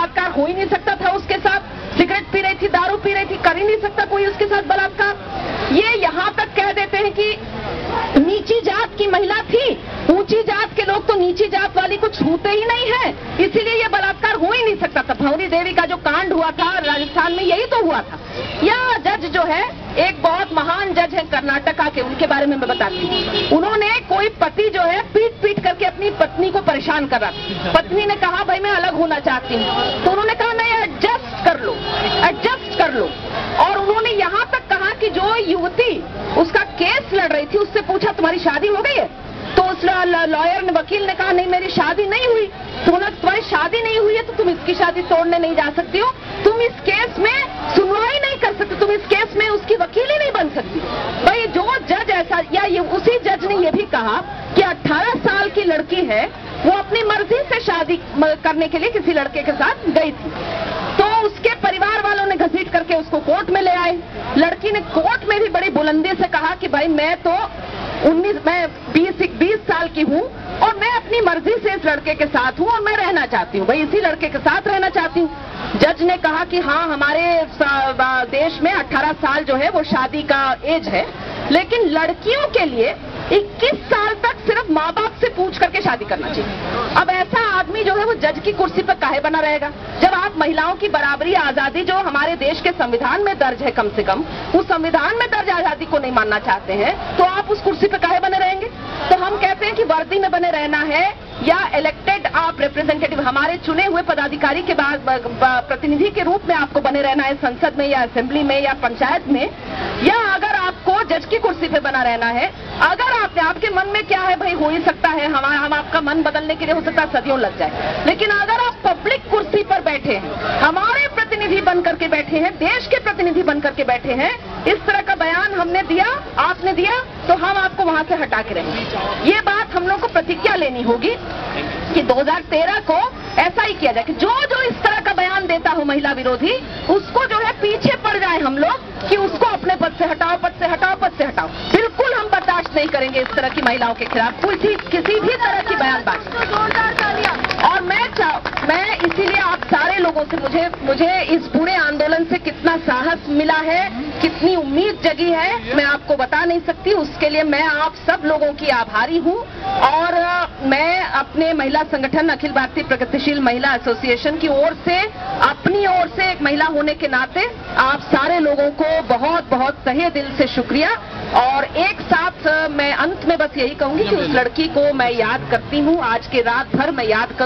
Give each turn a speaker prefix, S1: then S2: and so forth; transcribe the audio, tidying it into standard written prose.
S1: बलात्कार हो ही नहीं सकता था उसके साथ। सिगरेट पी रही थी, दारू पी रही थी, कर ही नहीं सकता कोई उसके साथ बलात्कार। ये यहां तक कह देते हैं कि नीची जात की महिला थी, ऊंची जात के लोग तो नीची जात वाली को छूते ही नहीं है, इसीलिए ये बलात्कार हो ही नहीं सकता था। भंवरी देवी का जो कांड हुआ था राजस्थान में, यही तो हुआ था। यह जज जो है एक बहुत महान जज है कर्नाटका के, उनके बारे में मैं बताती हूँ। उन्होंने कोई पति जो है पीट पीट करके अपनी पत्नी को परेशान कर रहा था। पत्नी ने कहा भाई मैं अलग होना चाहती हूँ, तो उन्होंने कहा नहीं एडजस्ट कर लो, एडजस्ट कर लो। और उन्होंने यहाँ तक कहा कि जो युवती उसका केस लड़ रही थी उससे पूछा तुम्हारी शादी हो गई है? तो उस लॉयर ने, वकील ने कहा नहीं मेरी शादी नहीं हुई। तो उन्होंने तुम्हारी शादी नहीं हुई है तो तुम इसकी शादी तोड़ने नहीं जा सकती हो, तुम इस केस में सुनवाई नहीं कर सकती, तुम इस केस में उसकी वकील ही नहीं बन सकती। भाई जो जज ऐसा, या ये उसी जज ने ये भी कहा कि 18 साल की लड़की है, वो अपनी मर्जी से शादी करने के लिए किसी लड़के के साथ गई थी, तो उसके परिवार वालों ने घसीट करके उसको कोर्ट में ले आए। लड़की ने कोर्ट में भी बड़ी बुलंदी से कहा कि भाई मैं तो 20 साल की हूँ और मैं अपनी मर्जी से इस लड़के के साथ हूँ और मैं रहना चाहती हूँ, भाई इसी लड़के के साथ रहना चाहती हूँ। जज ने कहा कि हाँ हमारे देश में 18 साल जो है वो शादी का एज है, लेकिन लड़कियों के लिए 21 साल तक सिर्फ माँ बाप से पूछ करके शादी करना चाहिए। अब ऐसा आदमी जो है वो जज की कुर्सी पर काहे बना रहेगा? जब आप महिलाओं की बराबरी आजादी जो हमारे देश के संविधान में दर्ज है, कम से कम उस संविधान में दर्ज आजादी को नहीं मानना चाहते हैं, तो आप उस कुर्सी पर काहे बने रहेंगे? तो हम कहते हैं कि वर्दी में बने रहना है या इलेक्टेड आप रिप्रेजेंटेटिव, हमारे चुने हुए पदाधिकारी के बाद प्रतिनिधि के रूप में आपको बने रहना है संसद में या असेंबली में या पंचायत में, या अगर आपको जज की कुर्सी पे बना रहना है, अगर आपके मन में क्या है भाई हो ही सकता है हम आपका मन बदलने के लिए हो सकता है सदियों लग जाए, लेकिन अगर आप पब्लिक कुर्सी पर बैठे हैं, हमारे प्रतिनिधि बन करके बैठे हैं, देश के प्रतिनिधि बन करके बैठे हैं, इस तरह का बयान हमने दिया, आपने दिया, तो हम आपको वहां से हटा के रहेंगे। ये बात हम लोग को प्रतिज्ञा लेनी होगी कि 2013 को ऐसा ही किया जाए कि जो इस तरह का बयान देता हो महिला विरोधी, उसको जो है पीछे पड़ जाए हम लोग कि उसको अपने पद से हटाओ, पद से हटाओ, पद से हटाओ। बिल्कुल हम बर्दाश्त नहीं करेंगे इस तरह की महिलाओं के खिलाफ किसी भी तरह की बयानबाजी। और मैं इसीलिए आप सारे लोगों से, मुझे इस पूरे आंदोलन से कितना साहस मिला है, कितनी उम्मीद जगी है, मैं आपको बता नहीं सकती। उसके लिए मैं आप सब लोगों की आभारी हूँ। और मैं अपने महिला संगठन अखिल भारतीय प्रगतिशील महिला एसोसिएशन की ओर से, अपनी ओर से एक महिला होने के नाते आप सारे लोगों को बहुत बहुत तहे दिल से शुक्रिया। और एक साथ मैं अंत में बस यही कहूंगी कि उस लड़की को मैं याद करती हूँ, आज के रात भर मैं याद करूंगी।